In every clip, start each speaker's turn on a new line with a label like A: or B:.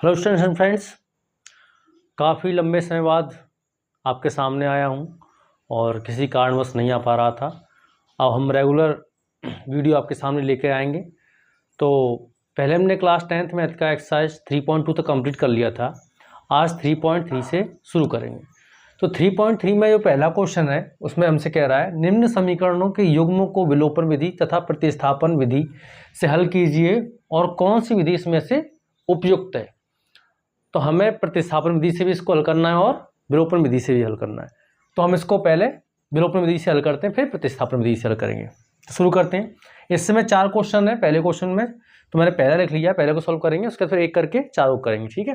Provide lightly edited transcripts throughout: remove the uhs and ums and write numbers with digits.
A: Hello students and friends, काफ़ी लंबे समय बाद आपके सामने आया हूँ और किसी कारणवश नहीं आ पा रहा था। अब हम रेगुलर वीडियो आपके सामने लेके आएंगे। तो पहले हमने क्लास 10th मैथ का एक्सरसाइज 3.2 तक कंप्लीट कर लिया था। आज 3.3 से शुरू करेंगे। तो 3.3 में जो पहला क्वेश्चन है उसमें हमसे कह रहा है निम्न समीकरणों के युग्मों को विलोपन विधि तथा प्रतिस्थापन विधि से हल कीजिए और कौन सी विधि इसमें से उपयुक्त है। तो हमें प्रतिस्थापन विधि से भी इसको हल करना है और विलोपन विधि से भी हल करना है। तो हम इसको पहले विलोपन विधि से हल करते हैं, फिर प्रतिस्थापन विधि से हल करेंगे। तो शुरू करते हैं। इससे में 4 क्वेश्चन है। पहले क्वेश्चन में तो मैंने पहले लिख लिया, पहले को सॉल्व करेंगे, उसके बाद फिर एक करके चारों करेंगे, ठीक है।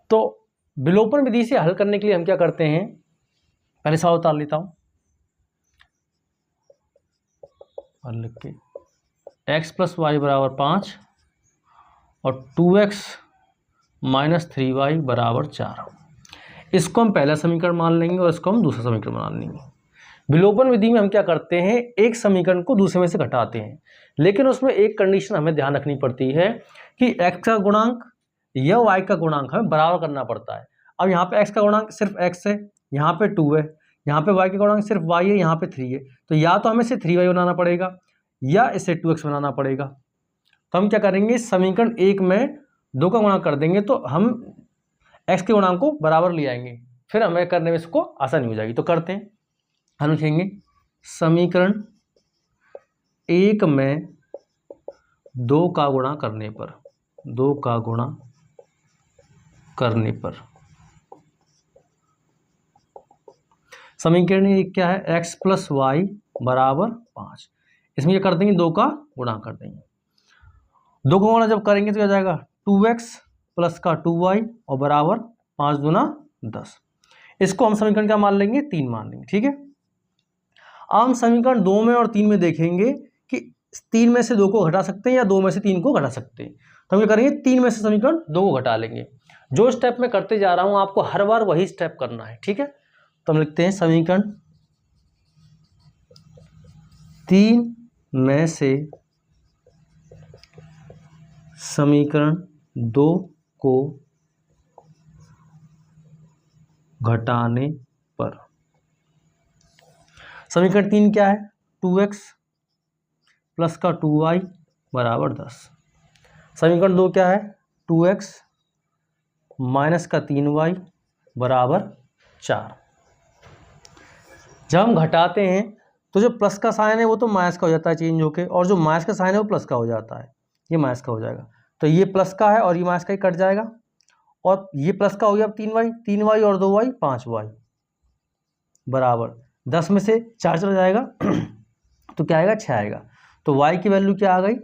A: तो विलोपन विधि से हल करने के लिए हम क्या करते हैं, पहले सवाल उतार लेता हूँ और लिख के x + y = 5 और 2x - 3y = 4। इसको हम पहला समीकरण मान लेंगे और इसको हम दूसरा समीकरण मान लेंगे। विलोपन विधि में हम क्या करते हैं, एक समीकरण को दूसरे में से घटाते हैं, लेकिन उसमें एक कंडीशन हमें ध्यान रखनी पड़ती है कि x का गुणांक या y का गुणांक हमें बराबर करना पड़ता है। अब यहाँ पे x का गुणांक सिर्फ x है, यहाँ पे 2 है, यहाँ पे y का गुणांक सिर्फ y है, यहाँ पे 3 है। तो या तो हमें इसे 3y बनाना पड़ेगा या इसे 2x बनाना पड़ेगा। तो हम क्या करेंगे, समीकरण 1 में 2 का गुणा कर देंगे तो हम x के गुणांक को बराबर ले आएंगे, फिर हमें करने में इसको आसानी हो जाएगी। तो करते हैं, हम लिखेंगे समीकरण 1 में 2 का गुणा करने पर समीकरण 1 क्या है, x + y = 5। इसमें क्या कर देंगे, 2 का गुणा कर देंगे। 2 का गुणा जब करेंगे तो क्या जाएगा, 2x + का 2y और बराबर 5 दूना 10। इसको हम समीकरण क्या मान लेंगे, 3 मान लेंगे, ठीक है। अब हम समीकरण 2 में और 3 में देखेंगे कि 3 में से 2 को घटा सकते हैं या 2 में से 3 को घटा सकते हैं। तो हम क्या करेंगे, 3 में से समीकरण 2 को घटा लेंगे। जो स्टेप मैं करते जा रहा हूं आपको हर बार वही स्टेप करना है, ठीक है। तो हम लिखते हैं समीकरण 3 में से समीकरण 2 को घटाने पर समीकरण 3 क्या है, 2x + का 2y = 10। समीकरण 2 क्या है, 2x - का 3y = 4। जब हम घटाते हैं तो जो प्लस का साइन है वो तो माइनस का हो जाता है चेंज होके, और जो माइनस का साइन है वो प्लस का हो जाता है, ये माइनस का हो जाएगा। तो ये प्लस का है और ये माइनस का ही कट जाएगा, और ये प्लस का हो गया। अब 3y और 2y 5y बराबर 10 में से 4 चला जाएगा तो क्या आएगा, 6 आएगा। तो y की वैल्यू क्या आ गई,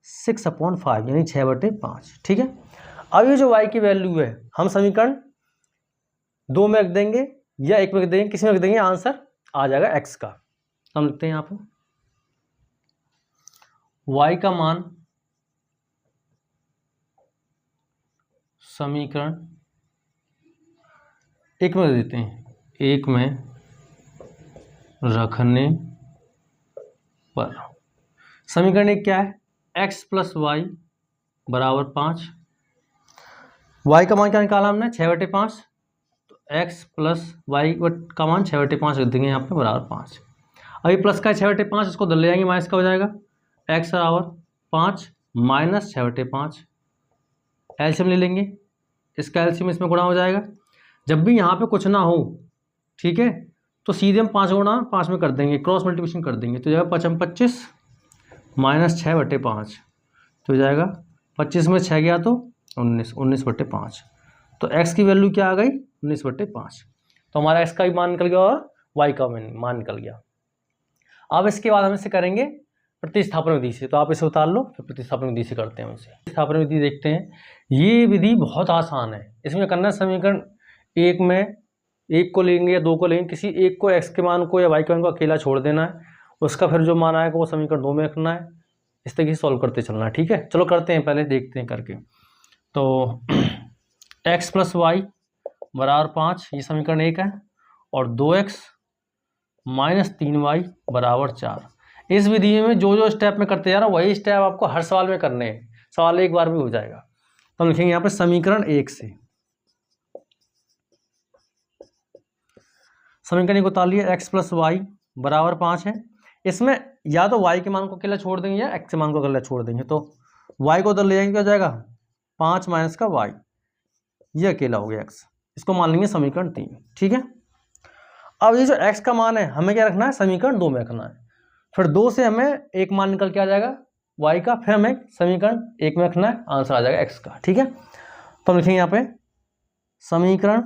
A: 6/5 यानी 6/5, ठीक है। अब ये जो y की वैल्यू है हम समीकरण 2 में रख देंगे या 1 में रख देंगे, किसी में रख देंगे, आंसर आ जाएगा x का। हम लिखते हैं यहाँ पे y का मान समीकरण 1 में देते हैं, 1 में रखने पर समीकरण 1 क्या है, x + y = 5। y का मान क्या निकाला हमने, 6/5। तो x + y का मान 6/5 रख देंगे यहाँ पे बराबर 5। अभी प्लस का 6/5, इसको ले जाएंगे, माइनस का हो जाएगा, x = 5 - 6/5। एलसीएम ले लेंगे, इसका एलसीएम इसमें गुणा हो जाएगा। जब भी यहाँ पे कुछ ना हो, ठीक है, तो सीधे हम 5 गुणा 5 में कर देंगे, क्रॉस मल्टीप्लिकेशन कर देंगे। तो जाएगा 5 × 25 - 6/5, तो जाएगा 25 में 6 गया तो 19/5। तो x की वैल्यू क्या आ गई, 19/5। तो हमारा x का भी मान निकल गया और y का मान निकल गया। अब इसके बाद हम इसे करेंगे प्रतिस्थापन विधि से। तो आप इसे उतार लो, फिर प्रतिस्थापन विधि से करते हैं उसे। प्रतिस्थापन विधि देखते हैं, ये विधि बहुत आसान है। इसमें करना समीकरण 1 में 1 को लेंगे या 2 को लेंगे, किसी एक को x के मान को या y के मान को अकेला छोड़ देना है, उसका फिर जो मान आएगा वो समीकरण 2 में रखना है। इस तरीके से सॉल्व करते चलना है, ठीक है। चलो करते हैं, पहले देखते हैं करके। तो x + y = 5, ये समीकरण 1 है, और 2x - 3y = 4। इस विधि में जो जो स्टेप में करते जा रहा हूँ वही स्टेप आपको हर सवाल में करने हैं, सवाल एक बार भी हो जाएगा। तो हम लिखेंगे यहाँ पे समीकरण 1 से। समीकरण 1 उतार लिया, x प्लस वाई बराबर 5 है। इसमें या तो y के मान को अकेला छोड़ देंगे या x के मान को अकेला छोड़ देंगे। तो y को उधर ले जाएंगे, क्या हो जाएगा 5 माइनस का y, ये अकेला हो गया x, इसको मान लेंगे समीकरण 3। ठीक है, अब ये जो x का मान है हमें क्या रखना है, समीकरण 2 में रखना है। फिर 2 से हमें एक मान निकल के आ जाएगा y का, फिर हमें समीकरण 1 में रखना है, आंसर आ जाएगा x का। ठीक है, तो हम लिखेंगे यहाँ पे समीकरण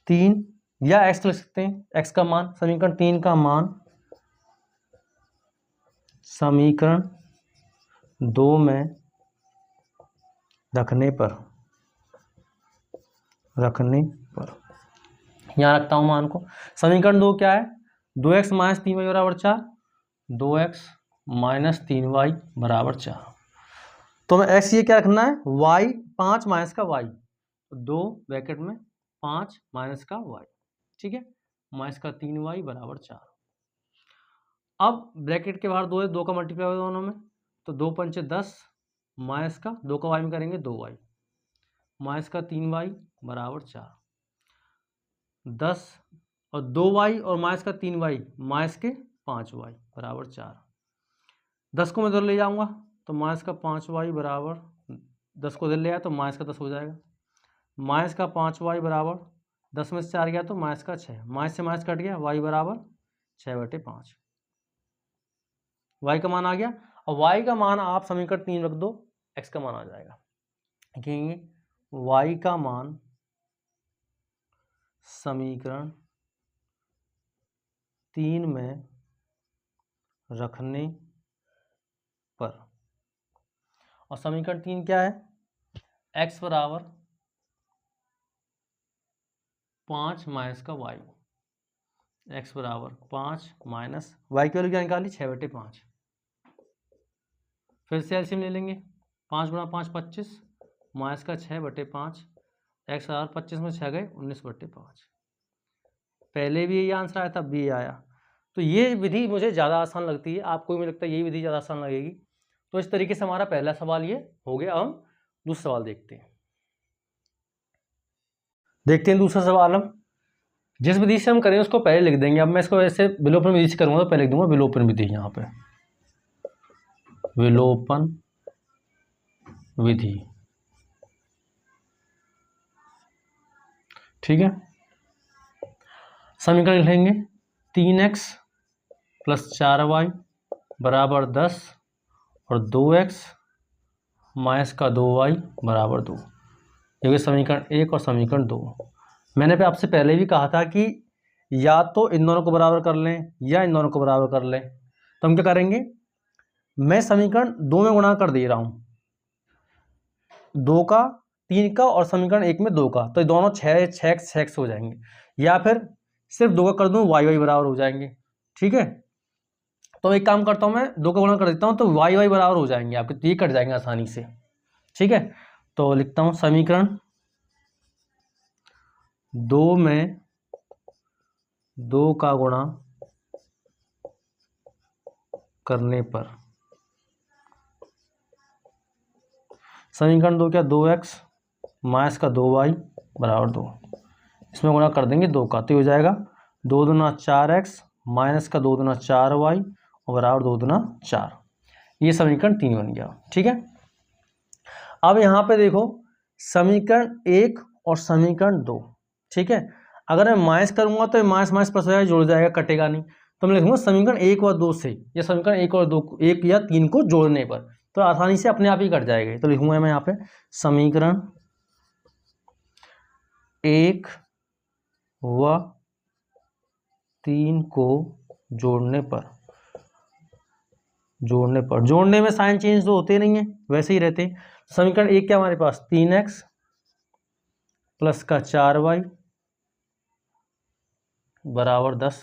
A: 3 या x लिख सकते हैं, x का मान, समीकरण 3 का मान समीकरण 2 में रखने पर यहाँ रखता हूँ मान को। समीकरण 2 क्या है, 2x माइनस 3y बराबर 4, 2x माइनस 3y बराबर 4। तो हमें x ये क्या रखना है, y 5 माइनस का y, 2 ब्रैकेट में 5 माइनस का y, ठीक है, माइनस का 3y बराबर 4। अब ब्रैकेट के बाहर 2 है, 2 का मल्टीप्लाई होगा दोनों में, तो 2 पंचे 10 माइनस का 2 का y में करेंगे 2y, माइनस का 3y बराबर 4, 10 और 2y और माइनस का 3y माइनस के 5y बराबर 4। 10 को मैं इधर ले जाऊंगा तो माइनस का 5y बराबर, 10 को इधर ले आया तो माइनस का 10 हो जाएगा, माइनस का 5y बराबर 10 में से 4 गया तो माइनस का 6, माइनस से माइनस कट गया, y बराबर 6/5, y का मान आ गया। और y का मान आप समीकरण 3 रख दो, x का मान आ जाएगा। लिखेंगे y का मान समीकरण 3 में रखने पर, और समीकरण 3 क्या है, x बराबर 5 माइनस का y, x बराबर 5 माइनस y की वैल्यू क्या निकाली, 6/5। फिर से एलसीएम ले लेंगे, 5 गुणा 5 25 माइनस का 6/5, x बराबर 25 में 6 गए 19/5। पहले भी यही आंसर आया था, अब भी आया। तो ये विधि मुझे ज़्यादा आसान लगती है, आपको भी लगता है यही विधि ज़्यादा आसान लगेगी। तो इस तरीके से हमारा पहला सवाल ये हो गया। अब हम दूसरा सवाल देखते हैं दूसरा सवाल। हम जिस विधि से हम करें उसको पहले लिख देंगे। अब मैं इसको ऐसे विलोपन विधि से करूँगा तो पहले लिख दूंगा विलोपन विधि, यहाँ पे विलोपन विधि। ठीक है, समीकरण लिखेंगे 3x प्लस 4y बराबर 10 और 2x माइनस का 2y बराबर 2। ये समीकरण 1 और समीकरण 2। मैंने पे आपसे पहले भी कहा था कि या तो इन दोनों को बराबर कर लें या इन दोनों को बराबर कर लें। तो हम क्या करेंगे, मैं समीकरण 2 में गुणा कर दे रहा हूँ, 2 का 3 का और समीकरण 1 में 2 का, तो दोनों 6x हो जाएंगे। या फिर सिर्फ 2 का कर दूँ, y बराबर हो जाएंगे। ठीक है, तो एक काम करता हूँ, मैं 2 का गुणा कर देता हूँ तो y बराबर हो जाएंगे आपके, तो ये कट जाएंगे आसानी से। ठीक है, तो लिखता हूँ समीकरण 2 में 2 का गुणा करने पर, समीकरण 2 क्या, 2x माइनस का 2y बराबर 2, इसमें गुणा कर देंगे 2 का, तो हो जाएगा 2 दूना 4x माइनस का 2 दूना 4y और बराबर 2 दूना 4। ये समीकरण 3 बन गया। ठीक है, अब यहाँ पे देखो समीकरण 1 और समीकरण 2। ठीक है, अगर मैं माइनस करूंगा तो माइनस माइनस प्लस हो जाएगा, जुड़ जाएगा, कटेगा नहीं। तो मैं लिखूंगा समीकरण 1 और 2 से, या समीकरण 1 और 2, 1 या 3 को जोड़ने पर, तो आसानी से अपने आप ही कट जाएगा। तो लिखूंगा मैं यहाँ पे समीकरण 1 व 3 को जोड़ने में साइन चेंज तो होते नहीं है, वैसे ही रहते हैं। समीकरण 1 क्या हमारे पास, 3x प्लस का 4y बराबर 10।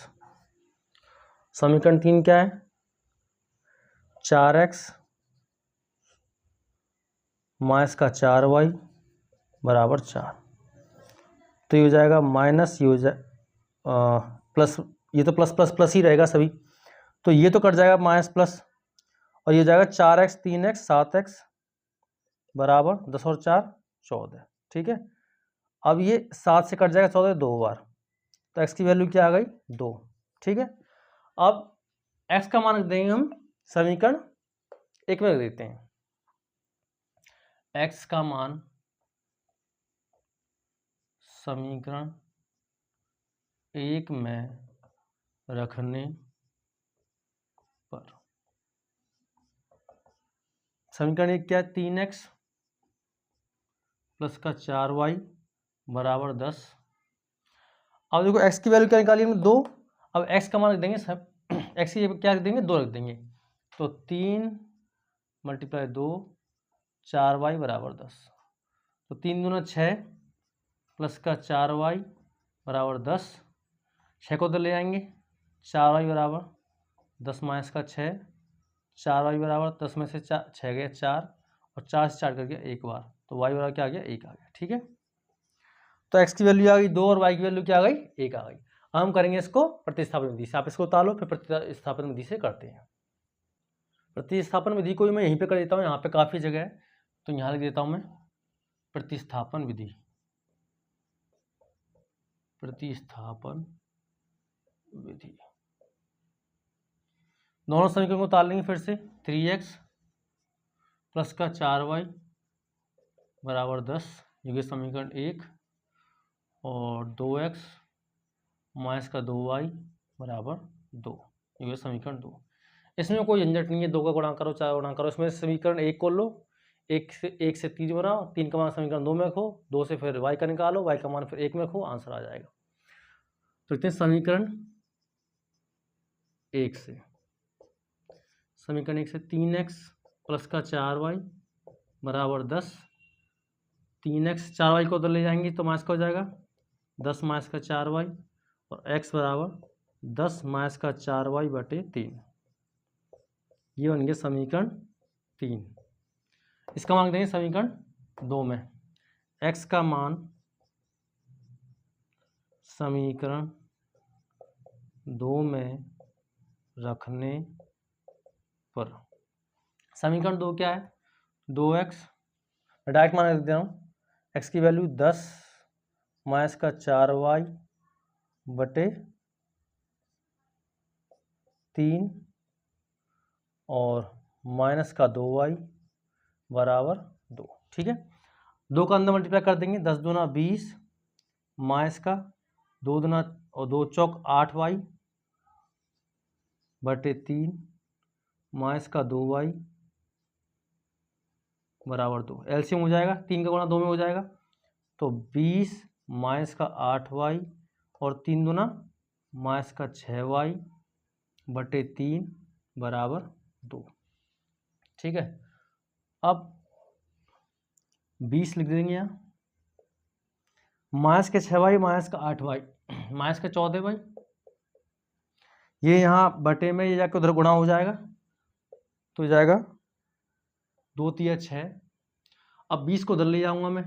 A: समीकरण 3 क्या है, 4x माइनस का 4y बराबर 4। तो ये हो जाएगा माइनस, ये हो जाए प्लस, ये तो प्लस प्लस प्लस ही रहेगा सभी, तो ये तो कट जाएगा माइनस प्लस, और ये हो जाएगा 4x 3x 7x बराबर 10 और 4 14। ठीक है, अब ये 7 से कट जाएगा 14 दो बार, तो x की वैल्यू क्या आ गई 2। ठीक है, अब x का मान रख देंगे हम समीकरण 1 में रख देते हैं। x का मान समीकरण 1 में रखने पर, समीकरण 1 क्या है 3x प्लस का 4y बराबर 10। अब देखो x की वैल्यू क्या निकाली हमने 2, अब x का मान रख देंगे सब, x की क्या रख देंगे 2 रख देंगे, तो 3 × 2 4y बराबर 10, तो 3 दूना 6 प्लस का 4y बराबर 10, 6 को तो ले आएंगे, 4y बराबर 10 माइनस का 6, 4y बराबर 10 में से 6 गया 4 और 4 से 4 कर गया एक बार, तो y बराबर क्या आ गया 1 आ गया। ठीक है, तो x की वैल्यू आ गई 2 और y की वैल्यू क्या आ गई 1 आ गई। अब हम करेंगे इसको प्रतिस्थापन विधि से, आप इसको उतार लो फिर प्रतिस्थापन विधि से करते हैं। प्रतिस्थापन विधि को मैं यहीं पे कर देता हूँ, यहाँ पे काफ़ी जगह है तो यहाँ लिख देता हूँ मैं प्रतिस्थापन विधि। प्रतिस्थापन विधि, दोनों समीकरण को उतार लेंगे फिर से, 3x प्लस का 4y बराबर 10 ये समीकरण 1, और 2x माइनस का 2y बराबर 2 ये समीकरण 2। इसमें कोई झंझट नहीं है, 2 का गुणा करो चाहे गुणा करो, इसमें समीकरण 1 को लो, 1 से 3 बनाओ, 3 का मान समीकरण 2 में रखो, 2 से फिर y का निकालो, y का मान फिर 1 में रखो, आंसर आ जाएगा। तो इतने समीकरण 1 से, समीकरण 1 से 3x प्लस का 4y बराबर 10, 3x 4y को तो ले जाएंगे तो माइनस का हो जाएगा 10 माइनस का 4y, और x बराबर 10 माइनस का 4y बटे 3, ये बन गया समीकरण 3। इसका मान देंगे समीकरण 2 में, x का मान समीकरण 2 में रखने पर, समीकरण 2 क्या है 2x, डायरेक्ट मान रख दे रहा हूँ, x की वैल्यू 10 माइनस का 4y बटे 3 और माइनस का 2y बराबर 2। ठीक है, 2 का अंदर मल्टीप्लाई कर देंगे, 10 दूना 20 माइनस का 2 दूना और 2 चौक 8y बटे 3 माइनस का 2y बराबर 2, एलसीएम हो जाएगा, 3 का गुणा 2 में हो जाएगा, तो 20 माइनस का 8y और 3 दूना माइनस का 6y बटे 3 बराबर 2। ठीक है, अब 20 लिख देंगे यहाँ, माइनस के 6y माइनस का 8y माइनस का 14y, ये यहाँ बटे में ये जाके उधर गुणा हो जाएगा, तो हो जाएगा 2 तिया 6, अब 20 को उधर ले जाऊंगा मैं,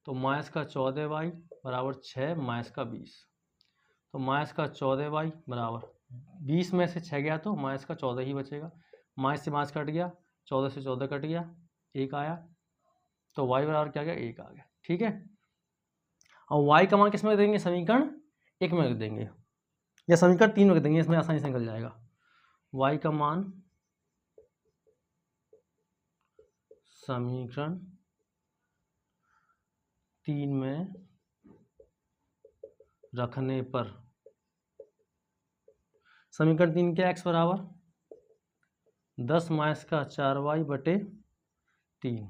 A: तो माइनस का 14y बराबर 6 माइनस का 20, तो माइनस का 14y बराबर 20 में से 6 गया तो माइनस का 14 ही बचेगा, माइनस से माइनस कट गया, 14 से 14 कट गया, 1 आया, तो y बराबर क्या गया 1 आ गया। ठीक है, और y का मान किस में रख देंगे समीकरण 1 में रख देंगे या समीकरण 3 में रख देंगे, इसमें आसानी से निकल जाएगा। y का मान समीकरण 3 में रखने पर, समीकरण 3 क्या, x बराबर 10 माइनस का 4y बटे 3,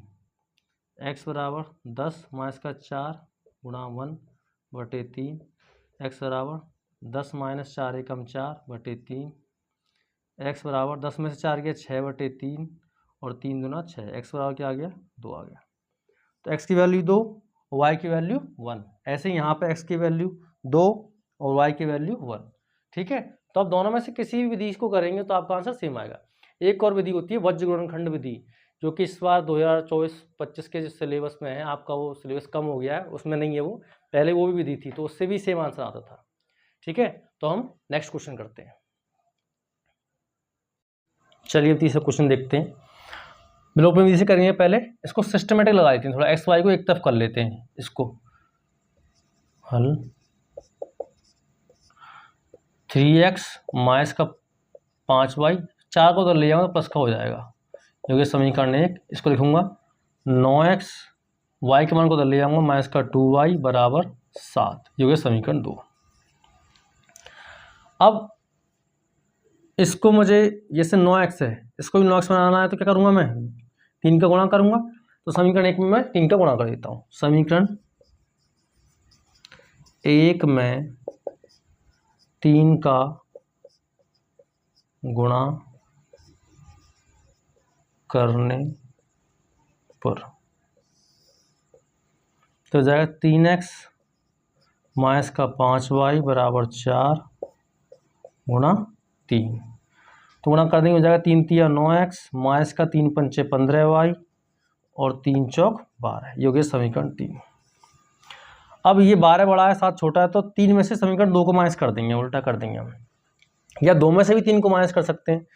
A: x बराबर 10 माइनस का 4 गुणा 1 बटे 3, x बराबर 10 माइनस 4 एकम 4 बटे 3, x बराबर 10 में से 4 गया 6 बटे 3 और 3 दूना 6, x बराबर क्या आ गया 2 आ गया। तो x की वैल्यू 2 और y की वैल्यू 1, ऐसे ही यहाँ पे x की वैल्यू 2 और y की वैल्यू 1। ठीक है, तो आप दोनों में से किसी भी विधि को करेंगे तो आपका आंसर सेम आएगा। एक और विधि होती है वज्र गुणनखंड विधि, जो कि इस बार 2024-25 के जो सिलेबस में है, आपका वो सिलेबस कम हो गया है, उसमें नहीं है वो, पहले वो भी विधि थी तो उससे भी सेम आंसर आता था। ठीक है, तो हम नेक्स्ट क्वेश्चन करते हैं। चलिए तीसरा क्वेश्चन देखते हैं। विलोपन विधि से करेंगे। पहले इसको सिस्टमेटिक लगा देते हैं, थोड़ा एक्स वाई को एक तरफ कर लेते हैं। इसको हल 3x माइनस का 5y, 4 को तो ले जाऊँगा तो प्लस का हो जाएगा, जो कि समीकरण 1। इसको लिखूंगा 9x, y के मान को तो ले जाऊँगा माइनस का 2y बराबर 7, जो कि समीकरण 2। अब इसको मुझे जैसे 9x है, इसको भी 9x बनाना है, तो क्या करूँगा मैं 3 का गुणा करूँगा। तो समीकरण 1 में मैं 3 का गुणा कर देता हूँ। समीकरण 1 में 3 का गुणा करने पर तो जाएगा 3x माइनस का 5y बराबर 4 गुणा 3। तो गुणा कर देंगे, हो जाएगा 3 तिया 9x माइनस का 3 पंचे 15y और 3 चौक 12, ये हो गया समीकरण 3। अब ये 12 बड़ा है 7 छोटा है, तो 3 में से समीकरण 2 को माइनस कर देंगे, उल्टा कर देंगे हम, या 2 में से भी 3 को माइनस कर सकते हैं।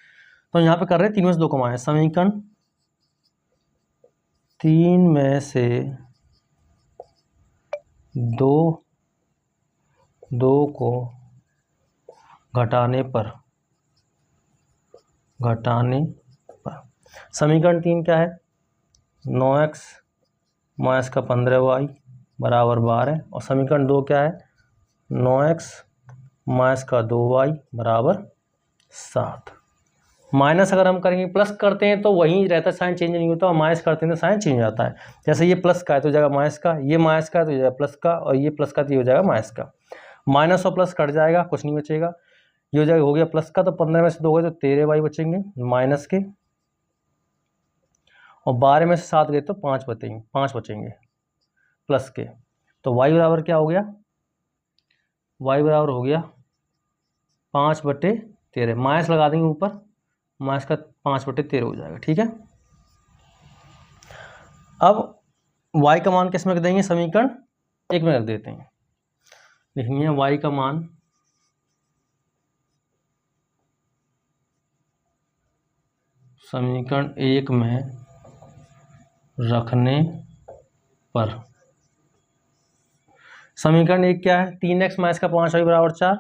A: तो यहाँ पे कर रहे हैं 3 में से 2 को माइनस। समीकरण 3 में से 2 को घटाने पर समीकरण 3 क्या है 9x माइनस का 15y बराबर 12, और समीकरण 2 क्या है 9x माइनस का 2y बराबर 7। माइनस अगर हम करेंगे प्लस करते हैं तो वहीं रहता है, साइन चेंज नहीं होता, और माइनस करते हैं तो साइन चेंज आता है। जैसे ये प्लस का है तो हो जाएगा माइनस का, ये माइनस का है तो हो जाएगा प्लस का, और ये प्लस का तो ये हो जाएगा माइनस का। माइनस और प्लस कट जाएगा, कुछ नहीं बचेगा, ये हो जाएगा, हो गया प्लस का, तो 15 में से 2 गए तो 13y बचेंगे माइनस के, और 12 में से 7 गए तो 5 बचेंगे प्लस के। तो y बराबर क्या हो गया, y बराबर हो गया 5/13, माइनस लगा देंगे ऊपर, माइनस का 5/13 हो जाएगा। ठीक है, अब y का मान किस में रख देंगे, समीकरण 1 में रख देते हैं। लिखेंगे y का मान समीकरण 1 में रखने पर, समीकरण 1 क्या है 3x माइनस का 5y बराबर 4,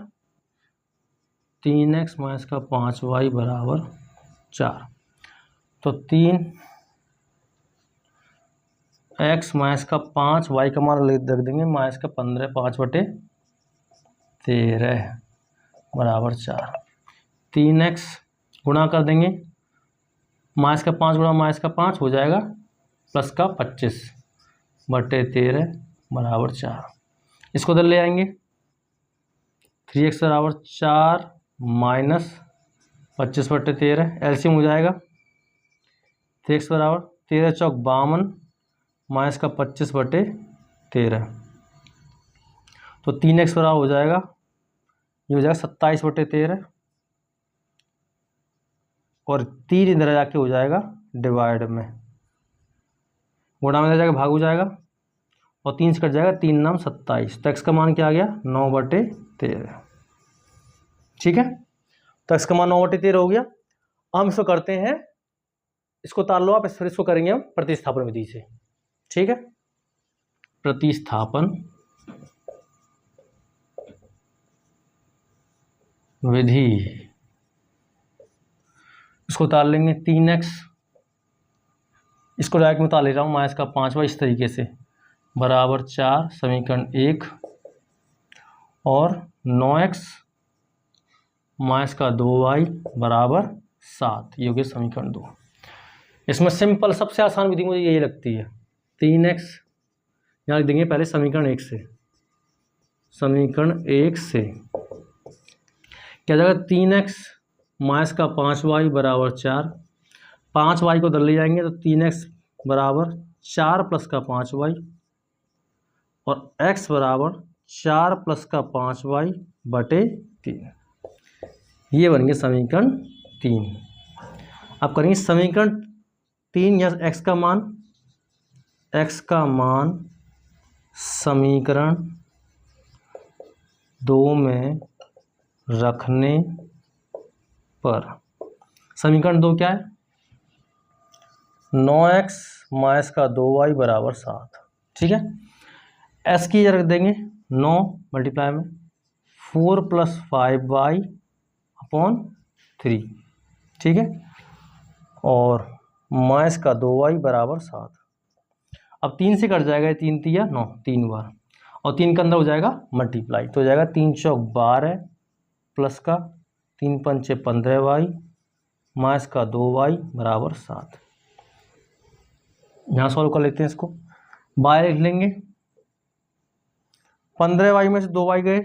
A: 3x माइनस का 5y बराबर 4, तो 3x माइनस का 5, y का मान रख देंगे माइनस का 15, 5/13 बराबर 4। 3x गुणा कर देंगे, माइनस का 5 गुणा माइनस का 5 हो जाएगा प्लस का 25/13 बराबर 4। इसको उधर ले आएंगे, 3x बराबर 4 माइनस 25/13, एलसीएम हो जाएगा 3x बराबर 13 चौक 52 माइनस का 25/13, तो 3x बराबर हो जाएगा, ये हो जाएगा 27/13, और 3 इधर जाके हो जाएगा डिवाइड में, गुणा में जाएगा भाग हो जाएगा, और 3 से कट जाएगा, 3 नाम 27, तो x का मान क्या आ गया 9/13। ठीक है, तो x का मान 9/13 हो गया। हम इसको करते हैं, इसको उतार लो आप, फिर इसको करेंगे हम प्रतिस्थापन विधि से। ठीक है, प्रतिस्थापन विधि, इसको उतार लेंगे 3x, इसको डायरेक्ट में उतार ले रहा हूँ, माइनस का 5y इस तरीके से बराबर 4 समीकरण 1, और 9x माइनस का 2y बराबर 7, ये हो गया समीकरण 2। इसमें सिंपल सबसे आसान विधि मुझे यही लगती है, 3x यहाँ लिख देंगे पहले समीकरण 1 से, क्या जाएगा 3x माइनस का 5y बराबर 4, 5y को उधर ले जाएंगे तो 3x बराबर 4 प्लस का 5y, और x बराबर 4 प्लस का 5y/3, ये बन गया समीकरण 3। अब करेंगे समीकरण 3 या x का मान समीकरण 2 में रखने पर, समीकरण 2 क्या है 9x माइनस का 2y बराबर 7। ठीक है, s की रख देंगे 9 मल्टीप्लाई में 4 + 5y अपॉन 3। ठीक है, और माइनस का 2y बराबर 7। अब 3 से कट जाएगा, 3 तिया 9, 3 बार, और 3 के अंदर हो जाएगा मल्टीप्लाई, तो हो जाएगा 3 चौक 12 प्लस का 3 पंचे 15y माइनस का 2y बराबर 7। यहाँ सॉल्व कर लेते हैं इसको, y लिख लेंगे, 15y में से 2y गए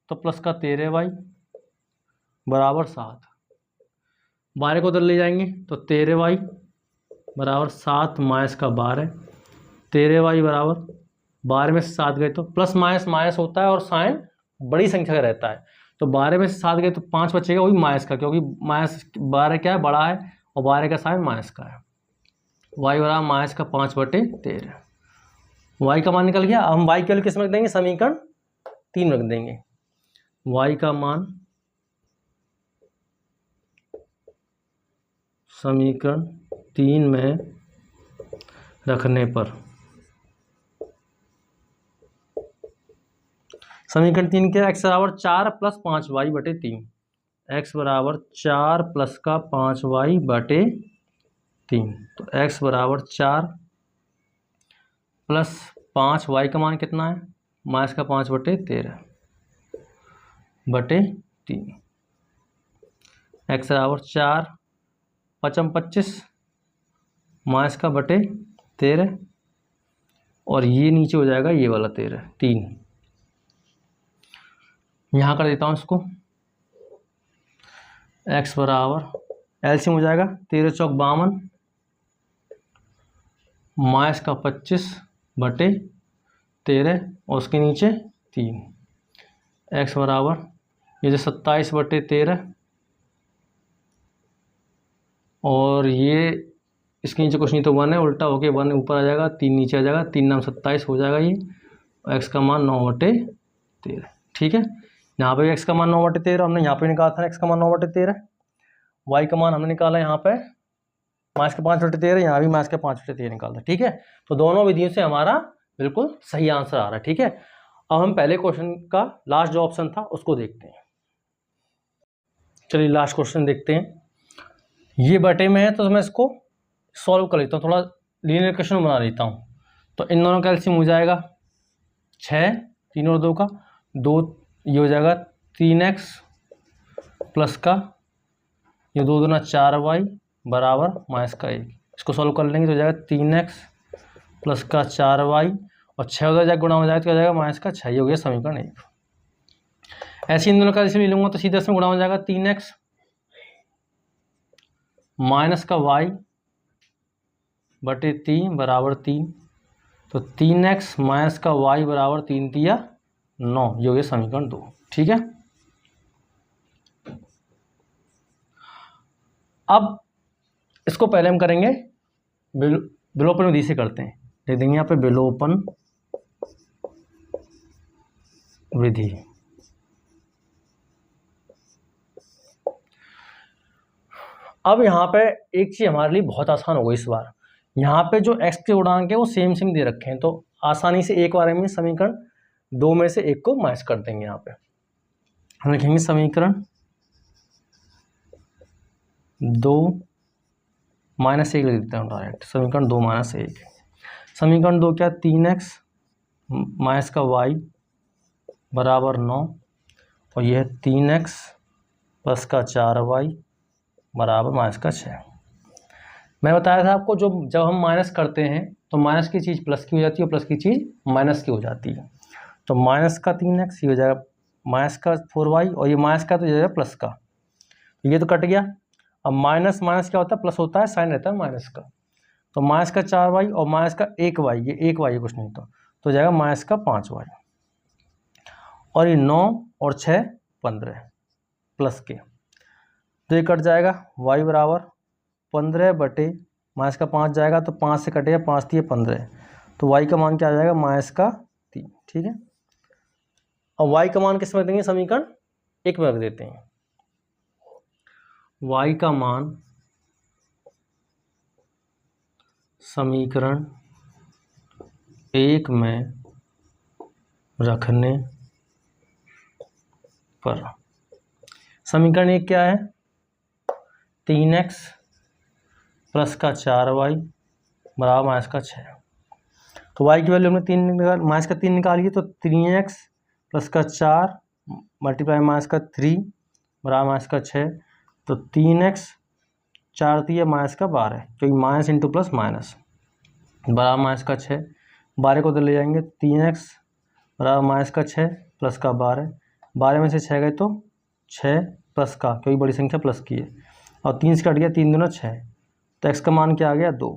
A: तो प्लस का 13y बराबर 7। 12 को उधर ले जाएंगे तो 13y बराबर 7 माइनस का 12, 13y बराबर 12 में से 7 गए तो प्लस माइनस माइनस होता है और साइन बड़ी संख्या का रहता है, तो 12 में से 7 गए तो 5 बचेगा, वही माइनस का, क्योंकि माइनस 12 क्या है, बड़ा है, और 12 का साइन माइनस का है। y बराबर माइनस का 5/13, y का मान निकल गया। अब हम y के लिए किस में रख देंगे, समीकरण 3 रख देंगे। y का मान समीकरण 3 में रखने पर समीकरण 3 के x बराबर 4 + 5y/3, x बराबर 4 प्लस का 5y/3, तो x बराबर 4 प्लस 5y का मान कितना है, माइनस का 5/13/3, x बराबर 4 5 25 माइनस का 13, और ये नीचे हो जाएगा ये वाला 3। यहाँ कर देता हूँ इसको, x बराबर एलसीएम हो जाएगा 13 चौक 52 माइनस का 25/13, और उसके नीचे 3, x बराबर ये जो 27/13, और ये इसके नीचे कुछ नहीं तो 1 है, उल्टा होके 1 ऊपर आ जाएगा, 3 नीचे आ जाएगा, 3 नाम 27 हो जाएगा ये, x का मान 9/13। ठीक है, यहाँ पे x का मान 9/13 हमने यहाँ पे निकाला था, x का मान 9/13, y का मान हमने निकाला यहाँ पे माइनस का 5/13, यहाँ भी माइनस का 5/13 निकालता। ठीक है, तो दोनों विधियों से हमारा बिल्कुल सही आंसर आ रहा है। ठीक है, अब हम पहले क्वेश्चन का लास्ट जो ऑप्शन था उसको देखते हैं। चलिए लास्ट क्वेश्चन देखते हैं, ये बटे में है तो मैं इसको सॉल्व कर लेता हूँ, थोड़ा लीनियर इक्वेशन बना लेता हूँ। तो इन दोनों का एलसीएम हो जाएगा 6, 3 और 2 का 2, ये हो जाएगा 3x प्लस का ये 2 दूना 4y बराबर माइनस का 1। इसको सॉल्व कर लेंगे तो हो जाएगा 3x प्लस का 4y, और 6 उधर जाकर गुणा हो जाएगा तो हो जाएगा माइनस का 6, ये हो गया समीकरण 1। ऐसे इन दोनों का एलसीएम ले लूँगा तो सीधे इसमें गुणा हो जाएगा 3x माइनस का y/3 बराबर 3, तो 3x माइनस का y बराबर 3 तिया 9, ये हो गया समीकरण 2। ठीक है, अब इसको पहले हम करेंगे विलोपन विधि से करते हैं, लिख देंगे यहाँ पे विलोपन विधि। अब यहाँ पे एक चीज़ हमारे लिए बहुत आसान हो गई इस बार, यहाँ पे जो x के गुणांक है वो सेम सेम दे रखे हैं, तो आसानी से एक बार में समीकरण 2 में से एक को माइनस कर देंगे। यहाँ पे हम लिखेंगे समीकरण 2 -1 लिख देते हैं डायरेक्ट, समीकरण 2 - 1। समीकरण 2 क्या, 3x माइनस का y बराबर 9, और यह 3x प्लस का 4y बराबर माइनस का 6। मैं बताया था आपको जब हम माइनस करते हैं तो माइनस की चीज़ प्लस की हो जाती है और प्लस की चीज़ माइनस की हो जाती है। तो माइनस का 3x ये हो जाएगा माइनस का 4y, और ये माइनस का तो ये प्लस का, ये तो कट गया। अब माइनस माइनस क्या होता है, प्लस होता है, साइन रहता है माइनस का, तो माइनस का 4y और माइनस का 1y, ये 1y कुछ नहीं तो हो जाएगा माइनस का 5y, और ये 9 और 6 15 प्लस के, तो ये कट जाएगा, y बराबर 15 बटे माइनस का 5 जाएगा तो 5 से कटेगा, 5 3 15, तो y का मान क्या आ जाएगा, माइनस का 3। ठीक है, अब y का मान किस में रख देंगे, समीकरण 1 में रख देते हैं। y का मान समीकरण 1 में रखने पर। समीकरण 1 क्या है? 3x प्लस का 4y बराबर माइनस का 6। तो y की वैल्यू हमने 3 माइनस का 3 निकाली है, तो 3x प्लस का 4 मल्टीप्लाई माइनस का 3 बराबर माइनस का 6। तो 3x 4 दिया माइनस का 12, क्योंकि माइनस इंटू प्लस माइनस बराबर माइनस का 6। 12 को उधर ले जाएंगे, 3x बराबर माइनस का 6 प्लस का 12। 12 में से 6 गए तो 6 प्लस का, क्योंकि बड़ी संख्या प्लस की है, और 3 से कट गया, 3 दूना 6। तो x का मान क्या आ गया? 2।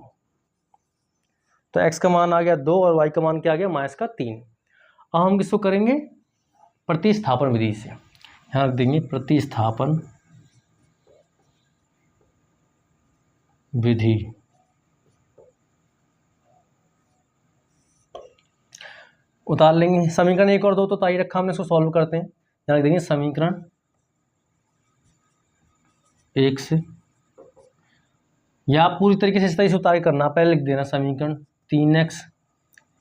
A: तो x का मान आ गया 2 और y का मान क्या आ गया? माइनस का 3। अब हम किसको करेंगे? प्रतिस्थापन विधि से। यहाँ रख देंगे प्रतिस्थापन विधि। उतार लेंगे समीकरण 1 और 2 तो ताई रखा हमने, इसको सॉल्व करते हैं। यहाँ रख देंगे समीकरण 1 से, या पूरी तरीके से इस तरह से उतार करना। पहले लिख देना समीकरण 3x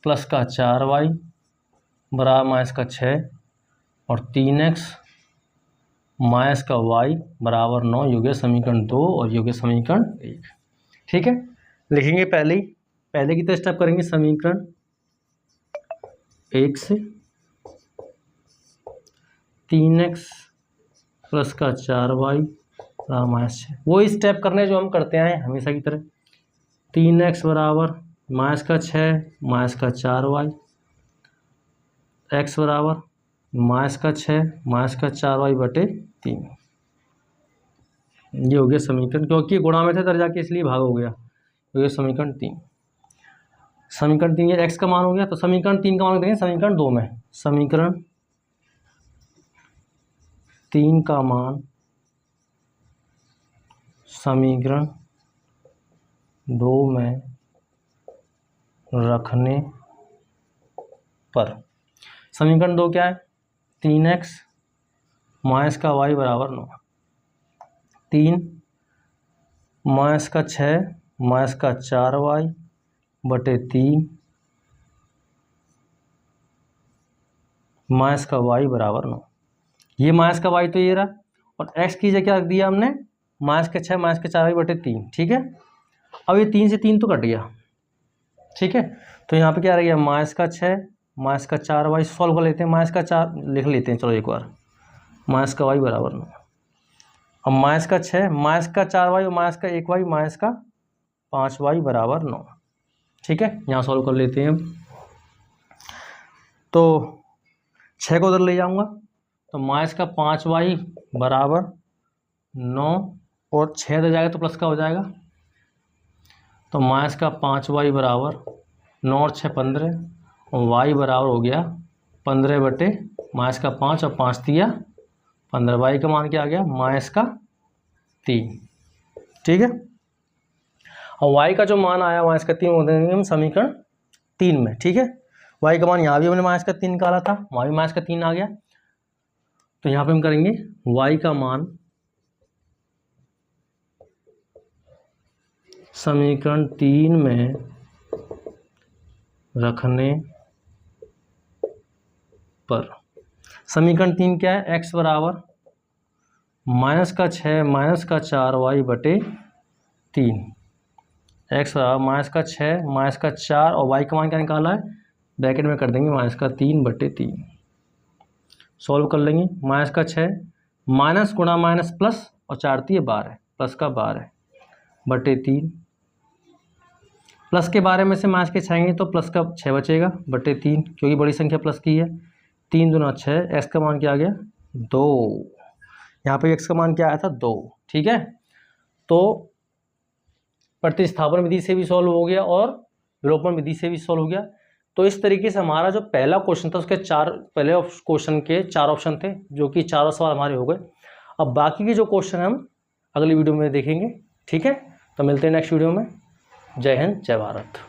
A: प्लस का 4y बराबर माइनस का 6 और 3x माइनस का y बराबर 9, योग्य समीकरण 2 और योग्य समीकरण 1। ठीक है, लिखेंगे पहले की तरह स्टेप करेंगे। समीकरण 1 से 3x प्लस का 4y माइनस 6, वो स्टेप करने जो हम करते आए हमेशा की तरह। 3x बराबर माइनस का 6 माइनस का 4y, x बराबर माइनस का 6 माइनस का 4y बटे 3। ये हो गया समीकरण, क्योंकि गुणा में थे तर जाके इसलिए भाग हो गया। तो ये समीकरण 3। समीकरण 3 ये x का मान हो गया। तो समीकरण 3 का मान देंगे समीकरण 2 में। समीकरण 3 का मान समीकरण 2 में रखने पर। समीकरण 2 क्या है? 3x माइनस का y बराबर 9, 3 माइनस का 6 माइनस का 4y बटे 3 माइनस का y बराबर 9। ये माइनस का y तो ये रहा, और x की जगह रख दिया हमने माइनस का 6 माइनस का 4y बटे 3। ठीक है, अब ये 3 से 3 तो कट गया। ठीक है, तो यहाँ पे क्या रह गया? माइनस का 6 माइनस का 4y। सॉल्व कर लेते हैं, माइनस का 4 लिख लेते हैं, चलो एक बार। माइनस का y बराबर 9। अब माइनस का 6 माइनस का 4y और माइनस का 1y माइनस का 5y बराबर 9। ठीक है, यहाँ सॉल्व कर लेते हैं। तो 6 को उधर ले जाऊंगा, तो माइनस का 5y बराबर 9 और 6 उधर जाएगा तो प्लस का हो जाएगा। तो माइनस का 5y बराबर 9 और 6 15, और y बराबर हो गया 15 बटे माइनस का 5 और 5 दिया 15। y का मान क्या आ गया? माइनस का 3। ठीक है, और y का जो मान आया माइनस का 3 वो देंगे हम समीकरण 3 में। ठीक है, y का मान यहाँ भी हमने माइनस का 3 निकाला था, वहाँ भी माइनस का 3 आ गया। तो यहाँ पे हम करेंगे y का मान समीकरण 3 में रखने पर। समीकरण 3 क्या है? x बराबर माइनस का 6 माइनस का 4y बटे 3। x बराबर माइनस का 6 माइनस का 4 और y का मान क्या निकाला है? ब्रैकेट में कर देंगे माइनस का 3 बटे 3। सॉल्व कर लेंगे। माइनस का 6 माइनस गुणा माइनस प्लस और 4 थी 12, प्लस का 12 बटे 3। प्लस के 12 में से माइनस के 6 तो प्लस का 6 बचेगा बटे 3, क्योंकि बड़ी संख्या प्लस की है। 3 दूना 6, x का मान क्या आ गया? 2। यहाँ पे x का मान क्या आया था? 2। ठीक है, तो प्रतिस्थापन विधि से भी सॉल्व हो गया और विलोपन विधि से भी सॉल्व हो गया। तो इस तरीके से हमारा जो पहला क्वेश्चन था उसके पहले क्वेश्चन के 4 ऑप्शन थे, जो कि चारों सवाल हमारे हो गए। अब बाकी के जो क्वेश्चन हम अगली वीडियो में देखेंगे। ठीक है, तो मिलते हैं नेक्स्ट वीडियो में। जय हिंद, जय भारत।